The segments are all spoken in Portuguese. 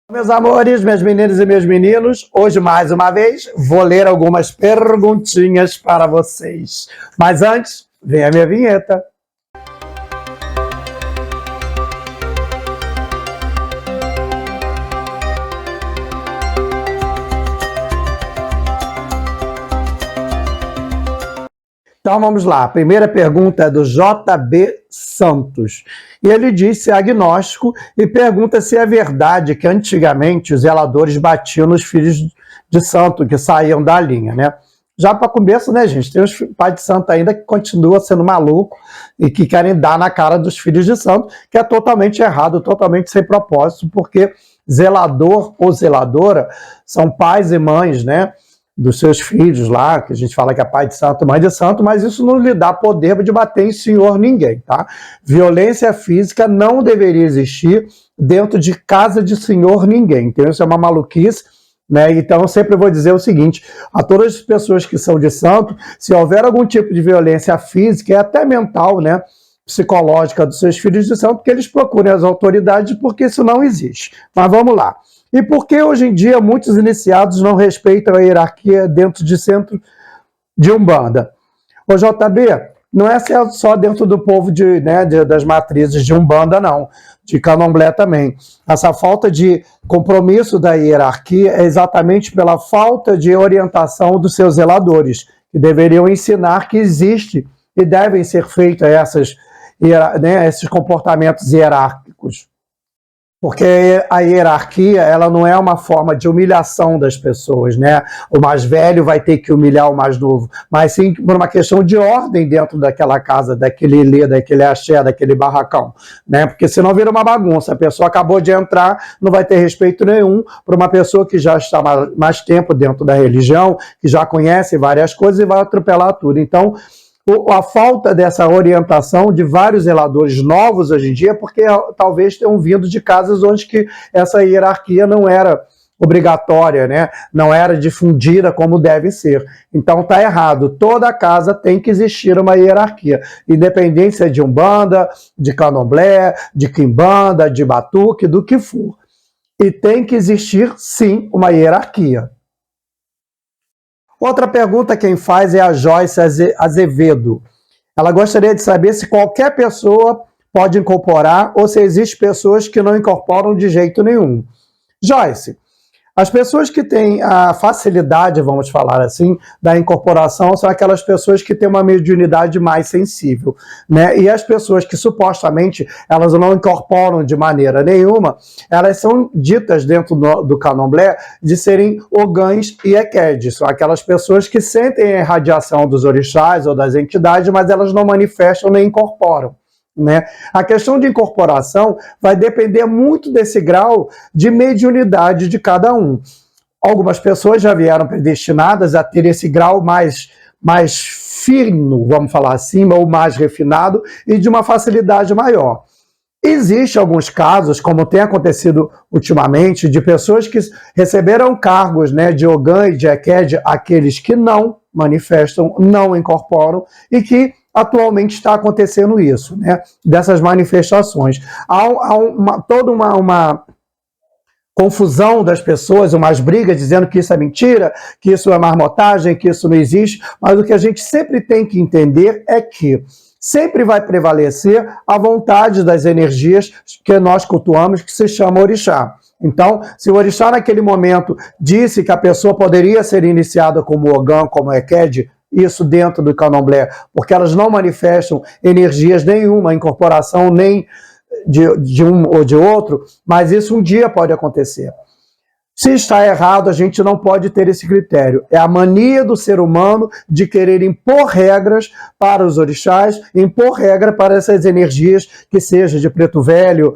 Meus amores, minhas meninas e meus meninos, hoje mais uma vez vou ler algumas perguntinhas para vocês. Mas antes, vem a minha vinheta. Então vamos lá, a primeira pergunta é do JB Santos. E ele diz se é agnóstico e pergunta se é verdade que antigamente os zeladores batiam nos filhos de santo que saíam da linha, né? Já para começo, né, gente, tem os pais de santo ainda que continuam sendo maluco e que querem dar na cara dos filhos de santo, que é totalmente errado, totalmente sem propósito, porque zelador ou zeladora são pais e mães, né, dos seus filhos lá, que a gente fala que é pai de santo, mãe de santo, mas isso não lhe dá poder de bater em senhor ninguém, tá? Violência física não deveria existir dentro de casa de senhor ninguém, então isso é uma maluquice, né? Então eu sempre vou dizer o seguinte, a todas as pessoas que são de santo, se houver algum tipo de violência física e até mental, né, psicológica dos seus filhos de santo, que eles procurem as autoridades, porque isso não existe. Mas vamos lá. E por que hoje em dia muitos iniciados não respeitam a hierarquia dentro de centro de Umbanda? Ô JB, não é só dentro do povo das matrizes de Umbanda, não, de Candomblé também. Essa falta de compromisso da hierarquia é exatamente pela falta de orientação dos seus zeladores, que deveriam ensinar que existe e devem ser feitos esses comportamentos hierárquicos. Porque a hierarquia, ela não é uma forma de humilhação das pessoas, né? O mais velho vai ter que humilhar o mais novo, mas sim por uma questão de ordem dentro daquela casa, daquele ilê, daquele axé, daquele barracão, né? Porque senão vira uma bagunça, a pessoa acabou de entrar, não vai ter respeito nenhum para uma pessoa que já está mais tempo dentro da religião, que já conhece várias coisas e vai atropelar tudo. Então, a falta dessa orientação de vários zeladores novos hoje em dia, porque talvez tenham vindo de casas onde que essa hierarquia não era obrigatória, né? Não era difundida como deve ser. Então está errado. Toda casa tem que existir uma hierarquia, independente se é de Umbanda, de Candomblé, de Quimbanda, de Batuque, do que for. E tem que existir, sim, uma hierarquia. Outra pergunta quem faz é a Joyce Azevedo. Ela gostaria de saber se qualquer pessoa pode incorporar ou se existem pessoas que não incorporam de jeito nenhum. Joyce, as pessoas que têm a facilidade, vamos falar assim, da incorporação são aquelas pessoas que têm uma mediunidade mais sensível, né? E as pessoas que supostamente elas não incorporam de maneira nenhuma, elas são ditas dentro do Candomblé de serem ogãs e equedes, são aquelas pessoas que sentem a irradiação dos orixás ou das entidades, mas elas não manifestam nem incorporam. Né? A questão de incorporação vai depender muito desse grau de mediunidade de cada um. Algumas pessoas já vieram predestinadas a ter esse grau mais fino, vamos falar assim, ou mais refinado e de uma facilidade maior. Existem alguns casos, como tem acontecido ultimamente, de pessoas que receberam cargos, né, de ogã e de equed, aqueles que não manifestam, não incorporam e que atualmente está acontecendo isso, né? Dessas manifestações. Há toda uma confusão das pessoas, umas brigas dizendo que isso é mentira, que isso é marmotagem, que isso não existe, mas o que a gente sempre tem que entender é que sempre vai prevalecer a vontade das energias que nós cultuamos, que se chama orixá. Então, se o orixá naquele momento disse que a pessoa poderia ser iniciada como ogã, como equed, isso dentro do Candomblé, porque elas não manifestam energias nenhuma, incorporação nem de um ou de outro, mas isso um dia pode acontecer. Se está errado, a gente não pode ter esse critério. É a mania do ser humano de querer impor regras para os orixás, impor regra para essas energias, que seja de preto velho,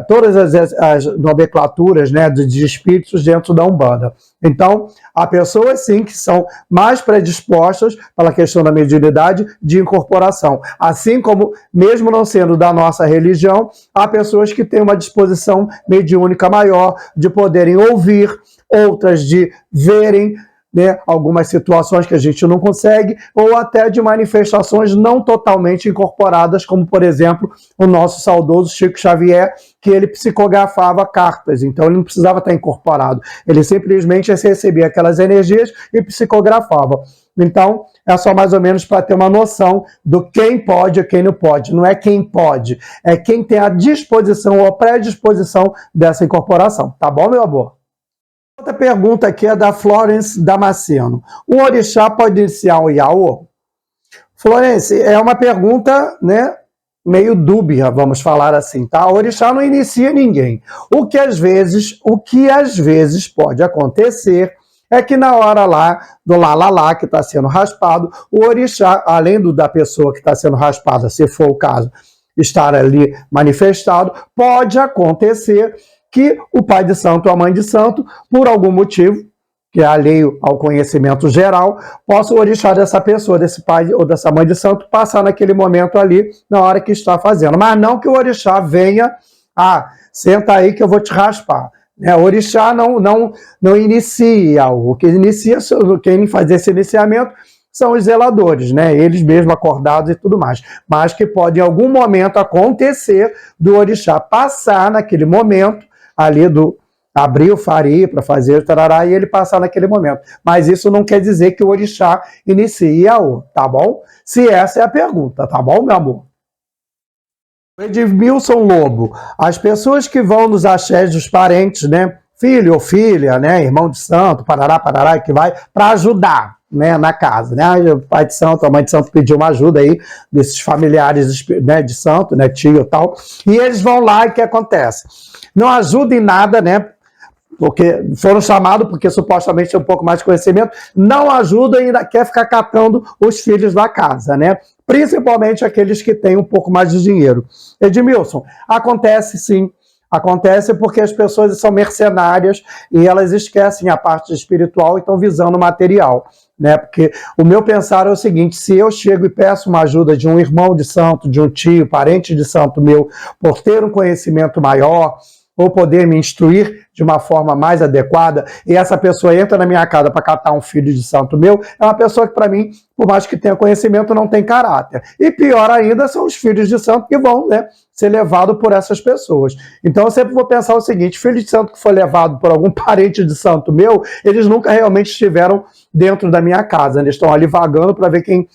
todas as nomenclaturas, né, de espíritos dentro da Umbanda. Então, há pessoas sim que são mais predispostas pela questão da mediunidade de incorporação. Assim como, mesmo não sendo da nossa religião, há pessoas que têm uma disposição mediúnica maior de poderem ouvir, outras de verem né, algumas situações que a gente não consegue, ou até de manifestações não totalmente incorporadas, como, por exemplo, o nosso saudoso Chico Xavier, que ele psicografava cartas, então ele não precisava estar incorporado, ele simplesmente recebia aquelas energias e psicografava. Então, é só mais ou menos para ter uma noção do quem pode e quem não pode. Não é quem pode, é quem tem a disposição ou a predisposição dessa incorporação. Tá bom, meu amor? Outra pergunta aqui é da Florence Damasceno. O orixá pode iniciar o Iaô? Florence, é uma pergunta, né, meio dúbia, vamos falar assim, tá? O orixá não inicia ninguém. O que às vezes pode acontecer é que na hora lá, do lá, que está sendo raspado, o orixá, além da pessoa que está sendo raspada, se for o caso, estar ali manifestado, pode acontecer que o pai de santo ou a mãe de santo, por algum motivo, que é alheio ao conhecimento geral, possa o orixá dessa pessoa, desse pai ou dessa mãe de santo, passar naquele momento ali, na hora que está fazendo. Mas não que o orixá venha, senta aí que eu vou te raspar. O orixá não inicia algo. Quem faz esse iniciamento são os zeladores, né? Eles mesmos acordados e tudo mais. Mas que pode em algum momento acontecer do orixá passar naquele momento ali do abrir o fari para fazer o tarará e ele passar naquele momento. Mas isso não quer dizer que o orixá inicie Iaô, tá bom? Se essa é a pergunta, tá bom, meu amor? Edmilson Lobo, as pessoas que vão nos axés dos parentes, né, filho ou filha, né, irmão de santo, parará, que vai para ajudar, né, na casa, né, o pai de santo, a mãe de santo pediu uma ajuda aí desses familiares, né, de santo, né, tio e tal, e eles vão lá e o que acontece? Não ajuda em nada, né, porque foram chamados porque supostamente tem um pouco mais de conhecimento, não ajuda e ainda quer ficar catando os filhos da casa, né? Principalmente aqueles que têm um pouco mais de dinheiro. Edmilson, acontece sim, acontece porque as pessoas são mercenárias e elas esquecem a parte espiritual e estão visando o material, né? Porque o meu pensar é o seguinte, se eu chego e peço uma ajuda de um irmão de santo, de um tio, parente de santo meu, por ter um conhecimento maior, ou poder me instruir de uma forma mais adequada, e essa pessoa entra na minha casa para catar um filho de santo meu, é uma pessoa que, para mim, por mais que tenha conhecimento, não tem caráter. E pior ainda são os filhos de santo que vão, né, ser levados por essas pessoas. Então eu sempre vou pensar o seguinte, filho de santo que foi levado por algum parente de santo meu, eles nunca realmente estiveram dentro da minha casa, eles estão ali vagando para ver quem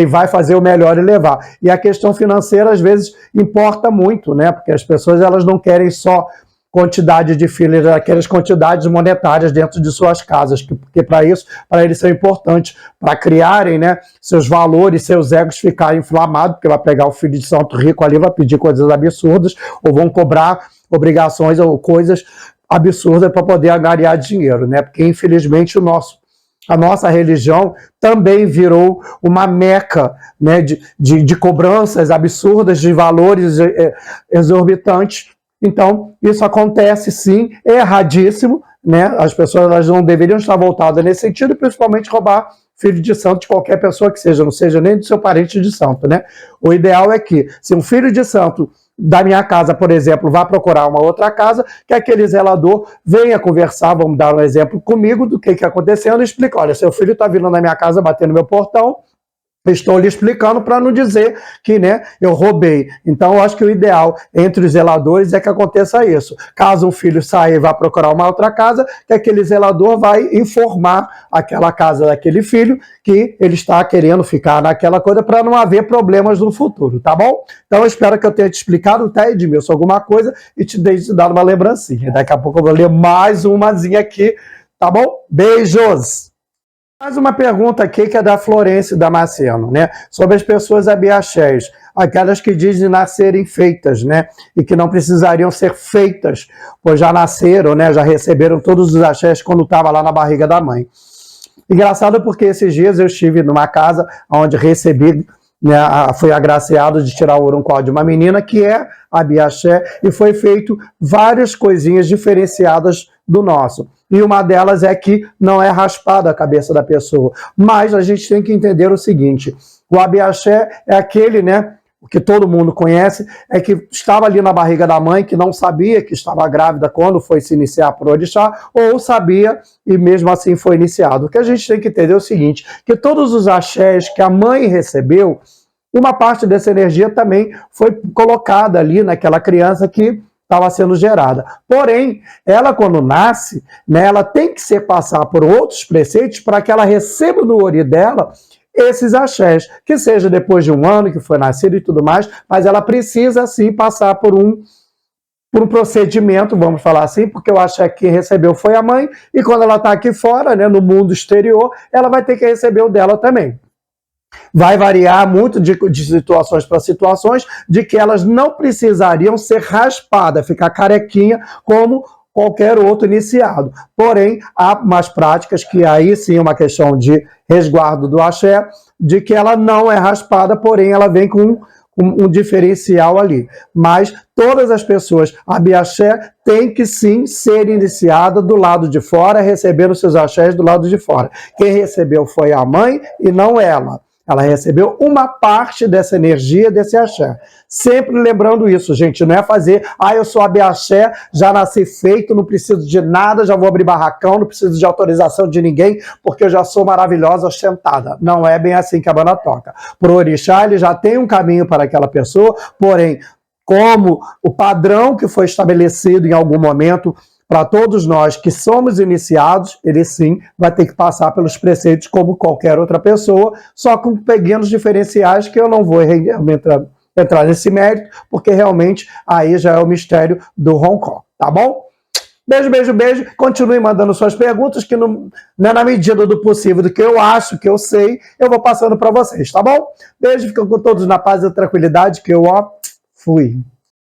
vai fazer o melhor e levar. E a questão financeira, às vezes, importa muito, né? Porque as pessoas elas não querem só quantidade de filhos, aquelas quantidades monetárias dentro de suas casas, porque para isso, para eles são importantes, para criarem, né, seus valores, seus egos ficarem inflamados, porque vai pegar o filho de santo rico ali, vai pedir coisas absurdas, ou vão cobrar obrigações ou coisas absurdas para poder angariar dinheiro, né? Porque infelizmente a nossa religião também virou uma meca, né, de cobranças absurdas, de valores exorbitantes. Então, isso acontece sim, é erradíssimo, né? As pessoas elas não deveriam estar voltadas nesse sentido, principalmente roubar filho de santo de qualquer pessoa que seja, não seja nem do seu parente de santo, né? O ideal é que, se um filho de santo da minha casa, por exemplo, vá procurar uma outra casa, que aquele zelador venha conversar, vamos dar um exemplo comigo do que está acontecendo e explica, olha, seu filho está vindo na minha casa, batendo no meu portão, estou lhe explicando para não dizer que, né, eu roubei. Então, eu acho que o ideal entre os zeladores é que aconteça isso. Caso um filho saia e vá procurar uma outra casa, que aquele zelador vai informar aquela casa daquele filho que ele está querendo ficar naquela coisa para não haver problemas no futuro, tá bom? Então, eu espero que eu tenha te explicado, tá, Edmilson, alguma coisa e te dado uma lembrancinha. Daqui a pouco eu vou ler mais umazinha aqui, tá bom? Beijos! Mais uma pergunta aqui que é da Florence Damasceno, né? Sobre as pessoas abiaxés, aquelas que dizem nascerem feitas, né? E que não precisariam ser feitas, pois já nasceram, né? Já receberam todos os axés quando estava lá na barriga da mãe. Engraçado porque esses dias eu estive numa casa onde recebi, né, fui agraciado de tirar o uruncó de uma menina que é abiaxé e foi feito várias coisinhas diferenciadas do nosso. E uma delas é que não é raspada a cabeça da pessoa. Mas a gente tem que entender o seguinte, o abiaxé é aquele, né, o que todo mundo conhece, é que estava ali na barriga da mãe, que não sabia que estava grávida quando foi se iniciar por orixá, ou sabia e mesmo assim foi iniciado. O que a gente tem que entender é o seguinte, que todos os axés que a mãe recebeu, uma parte dessa energia também foi colocada ali naquela criança que estava sendo gerada. Porém, ela quando nasce, né, ela tem que se passar por outros preceitos para que ela receba no ori dela esses axés, que seja depois de um ano que foi nascido e tudo mais, mas ela precisa sim passar por um procedimento, vamos falar assim, porque eu acho que quem recebeu foi a mãe, e quando ela está aqui fora, né, no mundo exterior, ela vai ter que receber o dela também. Vai variar muito de situações para situações, de que elas não precisariam ser raspadas, ficar carequinha, como qualquer outro iniciado. Porém, há umas práticas que aí sim é uma questão de resguardo do axé, de que ela não é raspada, porém ela vem com um diferencial ali. Mas todas as pessoas abiaxé têm que sim ser iniciada do lado de fora, recebendo seus axés do lado de fora. Quem recebeu foi a mãe e não ela. Ela recebeu uma parte dessa energia, desse axé. Sempre lembrando isso, gente, não é fazer, eu sou abiaxé, já nasci feito, não preciso de nada, já vou abrir barracão, não preciso de autorização de ninguém, porque eu já sou maravilhosa, ostentada. Não é bem assim que a banda toca. Pro orixá, ele já tem um caminho para aquela pessoa, porém, como o padrão que foi estabelecido em algum momento, para todos nós que somos iniciados, ele sim vai ter que passar pelos preceitos como qualquer outra pessoa, só com pequenos diferenciais que eu não vou entrar nesse mérito, porque realmente aí já é o mistério do Hong Kong, tá bom? Beijo, beijo, beijo. Continue mandando suas perguntas, que na medida do possível, do que eu acho, que eu sei, eu vou passando para vocês, tá bom? Beijo, ficam com todos na paz e tranquilidade, que eu fui.